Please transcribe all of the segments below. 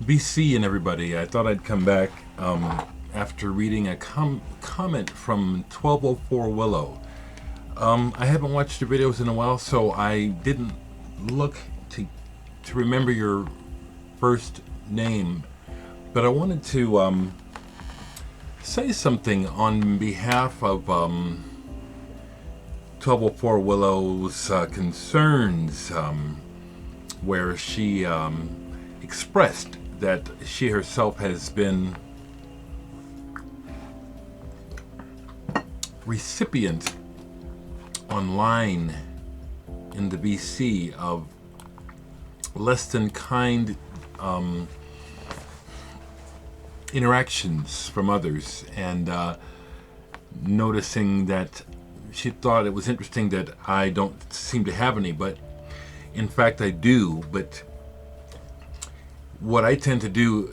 BC and everybody. I thought I'd come back after reading a comment from 1204willow. I haven't watched your videos in a while, so I didn't look to remember your first name, but I wanted to say something on behalf of 1204willow's concerns, where she expressed that she herself has been recipient online in the BC of less than kind interactions from others, and noticing that she thought it was interesting that I don't seem to have any, but in fact I do. But what I tend to do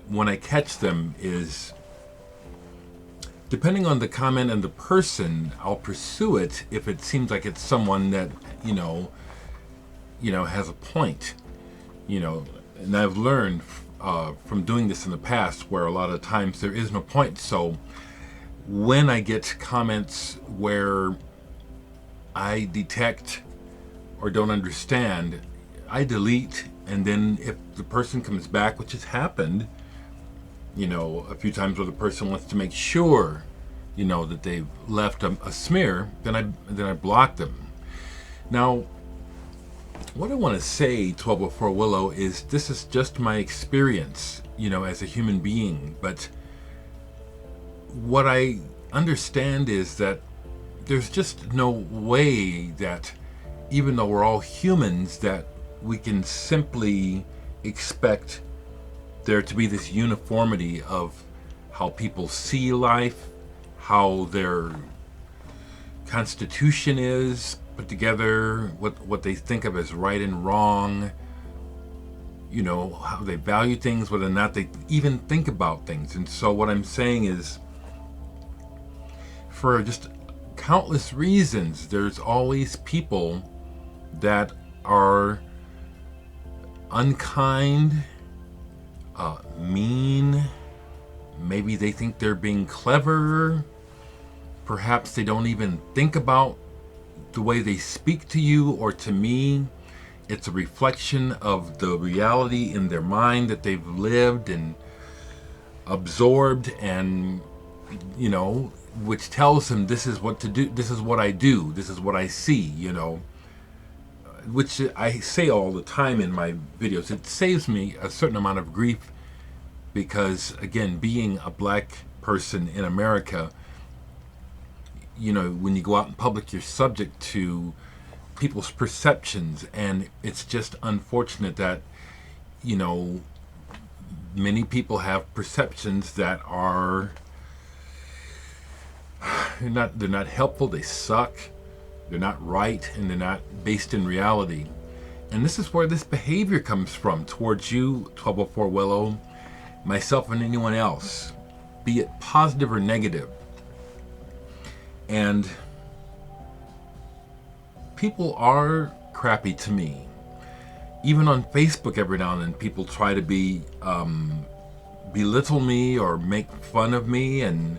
when I catch them is, depending on the comment and the person, I'll pursue it if it seems like it's someone that has a point, and I've learned from doing this in the past where a lot of times there is no point. So when I get comments where I detect or don't understand, I delete, and then if the person comes back, which has happened, a few times where the person wants to make sure, that they've left a smear, then I block them. Now, what I want to say, 1204willow, is this is just my experience, as a human being. But what I understand is that there's just no way that, even though we're all humans, that we can simply expect there to be this uniformity of how people see life, how their constitution is put together, what they think of as right and wrong, how they value things, whether or not they even think about things. And so what I'm saying is, for just countless reasons, there's always people that are unkind, mean. Maybe they think they're being clever. Perhaps they don't even think about the way they speak to you or to me. It's a reflection of the reality in their mind that they've lived and absorbed, and which tells them this is what to do, this is what I do, this is what I see, which I say all the time in my videos. It saves me a certain amount of grief because, again, being a black person in America, when you go out in public, you're subject to people's perceptions, and it's just unfortunate that, many people have perceptions that are they're not helpful, they suck, they're not right, and they're not based in reality. And this is where this behavior comes from towards you, 1204willow, myself, and anyone else, be it positive or negative. And people are crappy to me. Even on Facebook, every now and then, people try to belittle me or make fun of me, and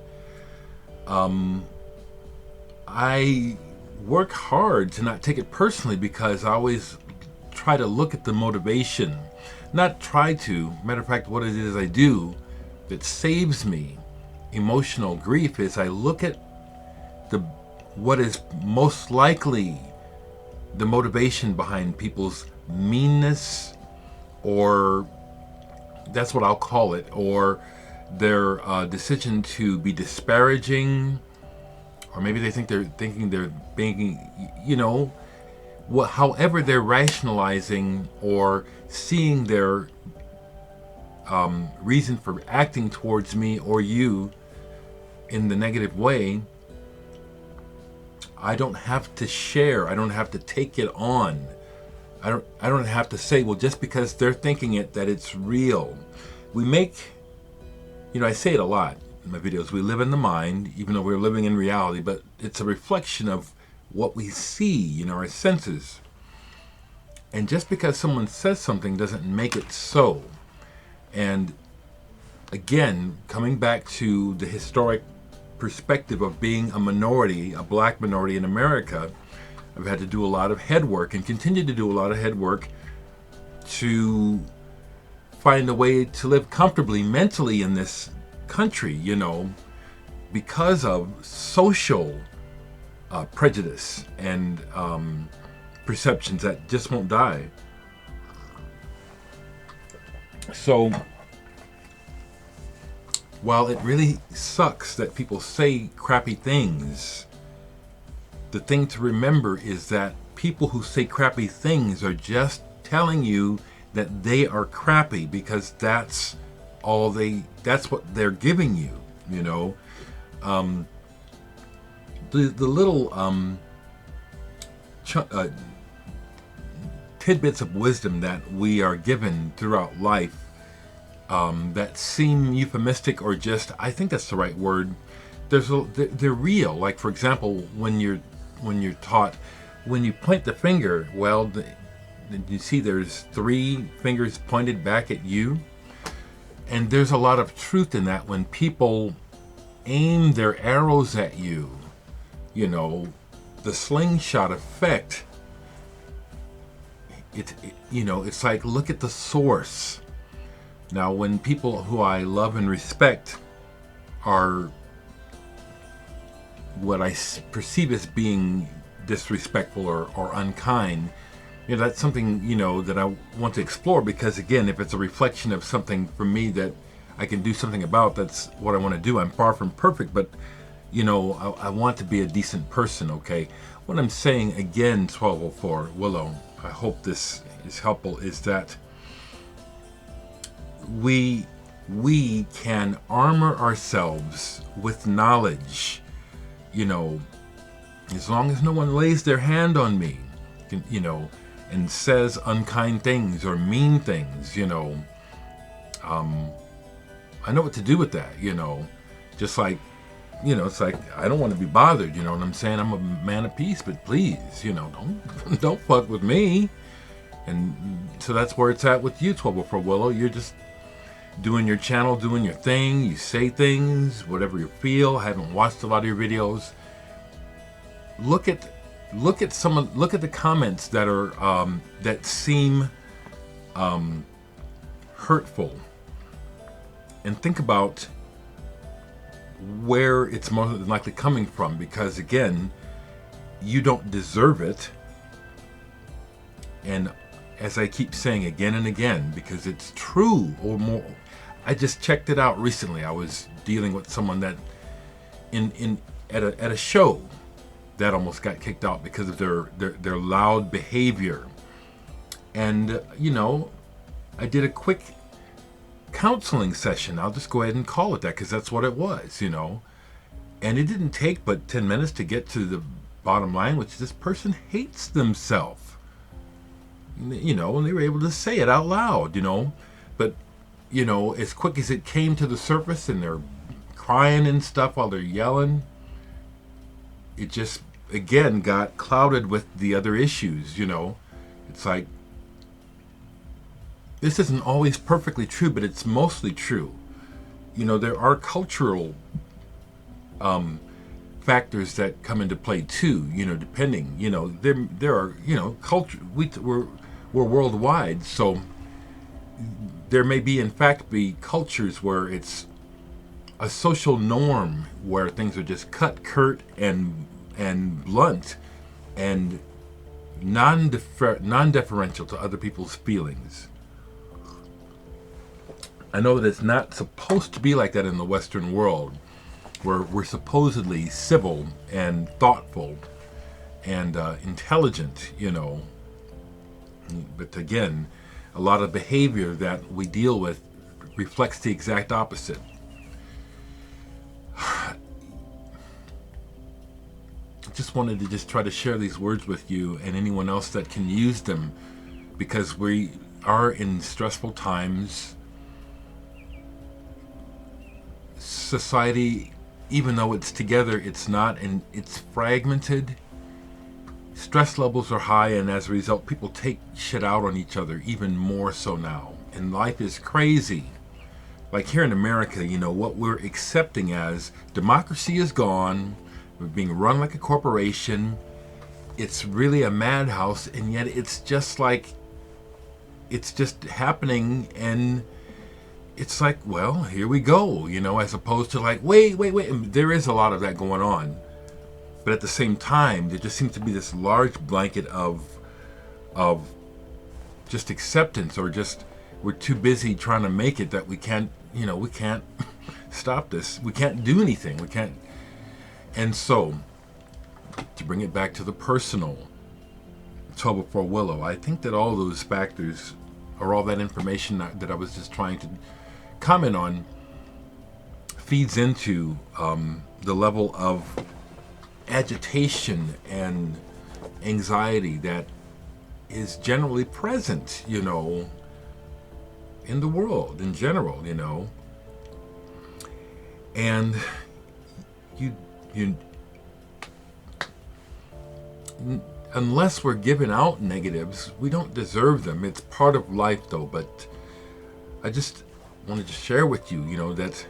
I work hard to not take it personally, because I always try to look at the motivation. Not try to. Matter of fact, what it is I do that saves me emotional grief is I look at what is most likely the motivation behind people's meanness, or that's what I'll call it, or their decision to be disparaging, or maybe they think they're being, however they're rationalizing or seeing their reason for acting towards me or you in the negative way. I don't have to share. I don't have to take it on. I don't have to say, well, just because they're thinking it, that it's real. We make, I say it a lot in my videos, we live in the mind, even though we're living in reality, but it's a reflection of what we see, our senses. And just because someone says something doesn't make it so. And again, coming back to the historic perspective of being a minority, a black minority in America, I've had to do a lot of head work and continue to do a lot of head work to find a way to live comfortably mentally in this country, you know, because of social prejudice and perceptions that just won't die. So while it really sucks that people say crappy things, the thing to remember is that people who say crappy things are just telling you that they are crappy because that's what they're giving you, you know. The little tidbits of wisdom that we are given throughout life that seem euphemistic or just, I think that's the right word. They're real. Like, for example, when you're taught, when you point the finger, well, you see there's 3 fingers pointed back at you. And there's a lot of truth in that. When people aim their arrows at you, you know, the slingshot effect, you know, it's like, look at the source. Now, when people who I love and respect are what I perceive as being disrespectful or unkind, you know, that's something, you know, that I want to explore, because again, if it's a reflection of something for me that I can do something about, that's what I want to do. I'm far from perfect, but you know, I want to be a decent person, okay? What I'm saying again, 1204 Willow, I hope this is helpful, is that we can armor ourselves with knowledge, you know, as long as no one lays their hand on me, you know, and says unkind things or mean things, you know, I know what to do with that, you know. Just like, you know, it's like, I don't want to be bothered, you know what I'm saying? I'm a man of peace, but please, you know, don't fuck with me. And so that's where it's at with you, 1204 Willow. You're just doing your channel, doing your thing. You say things, whatever you feel. I haven't watched a lot of your videos. Look at the comments that are that seem hurtful, and think about where it's more than likely coming from, because again, you don't deserve it. And as I keep saying again and again, because it's true, or more, I just checked it out recently. I was dealing with someone that at a show that almost got kicked out because of their loud behavior. And you know, I did a quick counseling session. I'll just go ahead and call it that, because that's what it was, you know. And it didn't take but 10 minutes to get to the bottom line, which this person hates themselves, you know, and they were able to say it out loud, you know. But you know, as quick as it came to the surface and they're crying and stuff while they're yelling, it just again got clouded with the other issues, you know. It's like, this isn't always perfectly true, but it's mostly true. You know, there are cultural factors that come into play too, you know, depending, you know, there are, you know, culture, we're worldwide, so there may be, in fact, be cultures where it's a social norm where things are just curt and blunt and non-deferential to other people's feelings. I know that it's not supposed to be like that in the Western world, where we're supposedly civil and thoughtful and intelligent, you know. But again, a lot of behavior that we deal with reflects the exact opposite. I just wanted to try to share these words with you and anyone else that can use them, because we are in stressful times. Society, even though it's together, it's not, and it's fragmented. Stress levels are high, and as a result, people take shit out on each other even more so now. And life is crazy. like here in America, what we're accepting as democracy is gone, we're being run like a corporation, it's really a madhouse, and yet it's just happening, and it's like, well, here we go, as opposed to like, wait. And there is a lot of that going on. But at the same time, there just seems to be this large blanket of just acceptance, or just we're too busy trying to make it that we can't stop this. We can't do anything. We can't. And so, to bring it back to the personal, 1204 Willow, I think that all those factors, or all that information that I was just trying to comment on, feeds into the level of agitation and anxiety that is generally present, in the world in general, and you unless we're giving out negatives, we don't deserve them. It's part of life, though. But I just wanted to share with you, that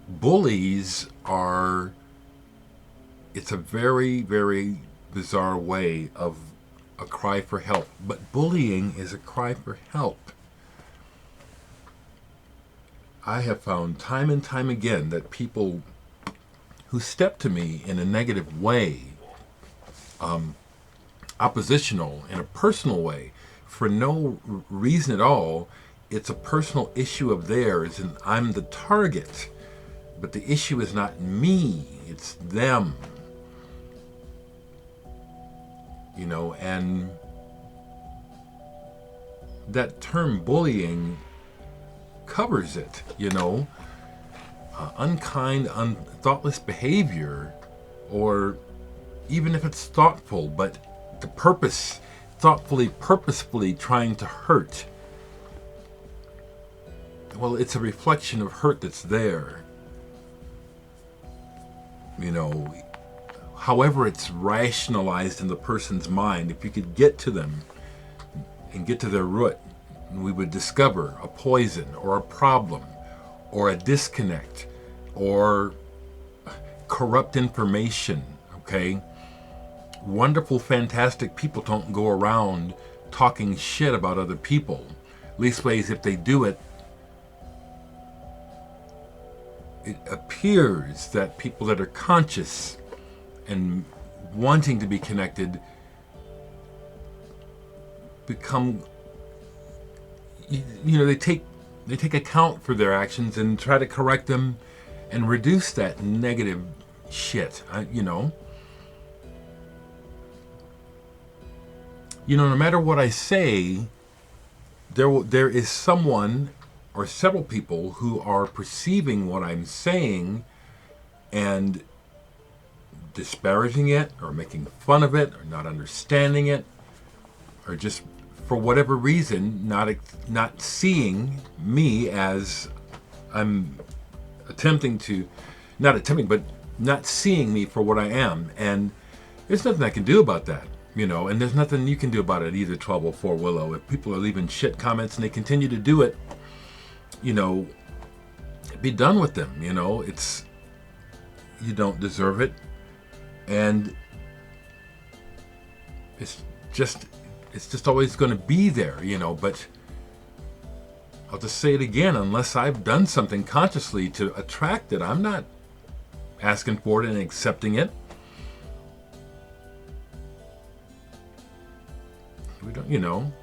bullies it's a very, very bizarre way of a cry for help. But bullying is a cry for help. I have found time and time again that people who step to me in a negative way, oppositional, in a personal way, for no reason at all, it's a personal issue of theirs, and I'm the target. But the issue is not me, it's them. And that term bullying covers it, unkind, thoughtless behavior, or even if it's thoughtful, but the purpose, purposefully trying to hurt. Well, it's a reflection of hurt that's there. However it's rationalized in the person's mind, if you could get to them and get to their root, we would discover a poison or a problem or a disconnect or corrupt information, okay? Wonderful, fantastic people don't go around talking shit about other people. Leastways, if they do it, it appears that people that are conscious and wanting to be connected become, they take account for their actions and try to correct them and reduce that negative shit. No matter what I say, there is someone or several people who are perceiving what I'm saying and disparaging it, or making fun of it, or not understanding it, or just for whatever reason not seeing me as I'm not seeing me for what I am. And there's nothing I can do about that, and there's nothing you can do about it either, 1204 Willow. If people are leaving shit comments and they continue to do it, be done with them. It's, you don't deserve it. And it's just always going to be there, but I'll just say it again, unless I've done something consciously to attract it, I'm not asking for it and accepting it. We don't,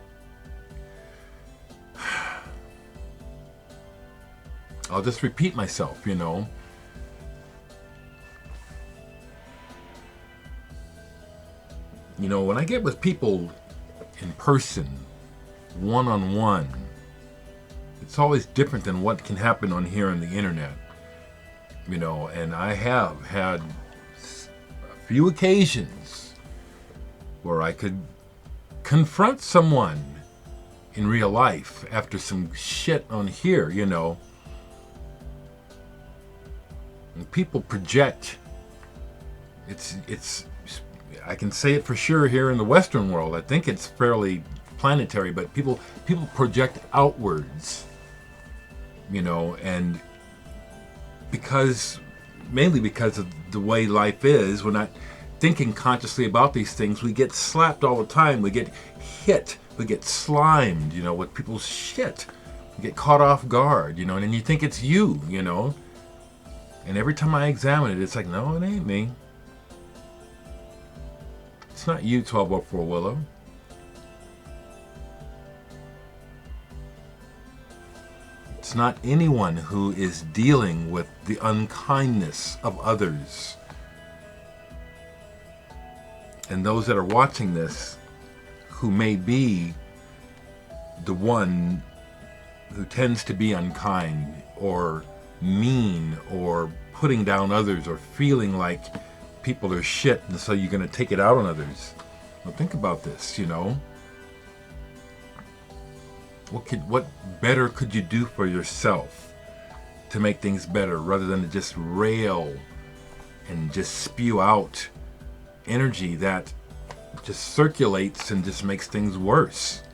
I'll just repeat myself, when I get with people in person, one-on-one, it's always different than what can happen on here on the internet. And I have had a few occasions where I could confront someone in real life after some shit on here, And people project. It's I can say it for sure here in the Western world. I think it's fairly planetary, but people project outwards, you know, and mainly because of the way life is, we're not thinking consciously about these things. We get slapped all the time. We get hit. We get slimed, you know, with people's shit. We get caught off guard, you know, and then you think it's you, you know. And every time I examine it, it's like, no, it ain't me. It's not you, 1204 Willow. It's not anyone who is dealing with the unkindness of others. And those that are watching this, who may be the one who tends to be unkind or mean or putting down others or feeling like people are shit, and so you're going to take it out on others. Well, think about this, you know. What better could you do for yourself to make things better, rather than to just rail and just spew out energy that just circulates and just makes things worse?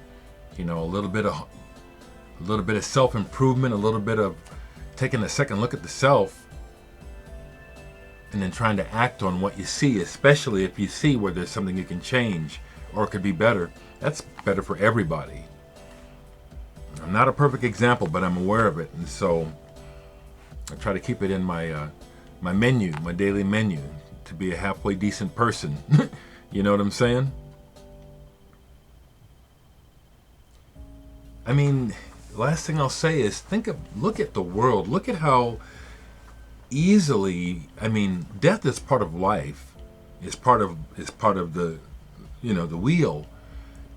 You know, a little bit of self-improvement, a little bit of taking a second look at the self, and then trying to act on what you see, especially if you see where there's something you can change or it could be better. That's better for everybody. I'm not a perfect example, but I'm aware of it, and so I try to keep it in my my menu, my daily menu, to be a halfway decent person. You know what I'm saying? I mean, the last thing I'll say is look at the world. Look at how easily, I mean, death is part of life. It's part of the, you know, the wheel.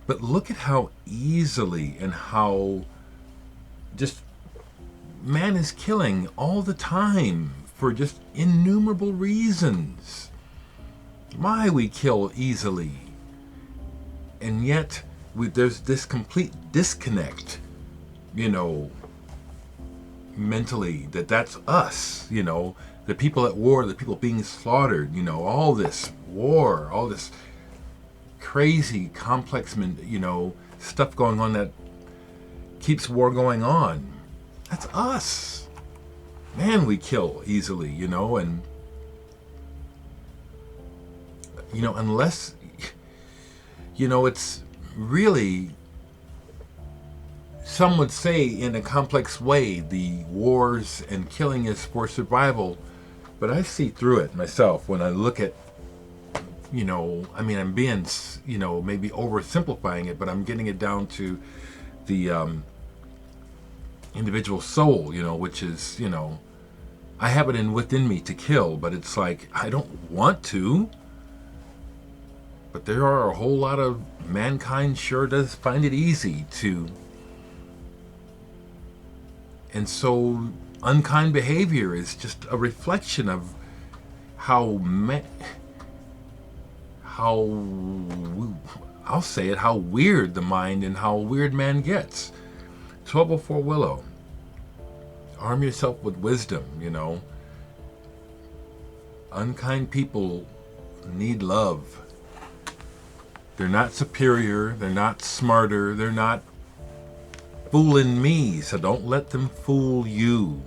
But look at how easily and how just man is killing all the time for just innumerable reasons. Why we kill easily. And yet there's this complete disconnect, you know, mentally, that's us, you know, the people at war, the people being slaughtered, you know, all this war, all this crazy complex, you know, stuff going on that keeps war going on. That's us. Man, we kill easily, you know, and, you know, unless, you know, it's really, some would say in a complex way, the wars and killing is for survival, but I see through it myself when I look at, you know, I mean, I'm being, you know, maybe oversimplifying it, but I'm getting it down to the individual soul, you know, which is, you know, I have it within me to kill, but it's like, I don't want to. But there are a whole lot of mankind sure does find it easy to. And so unkind behavior is just a reflection of how I'll say it, how weird the mind and how weird man gets. 1204 Willow. Arm yourself with wisdom, you know. Unkind people need love. They're not superior, they're not smarter, they're not fooling me, so don't let them fool you.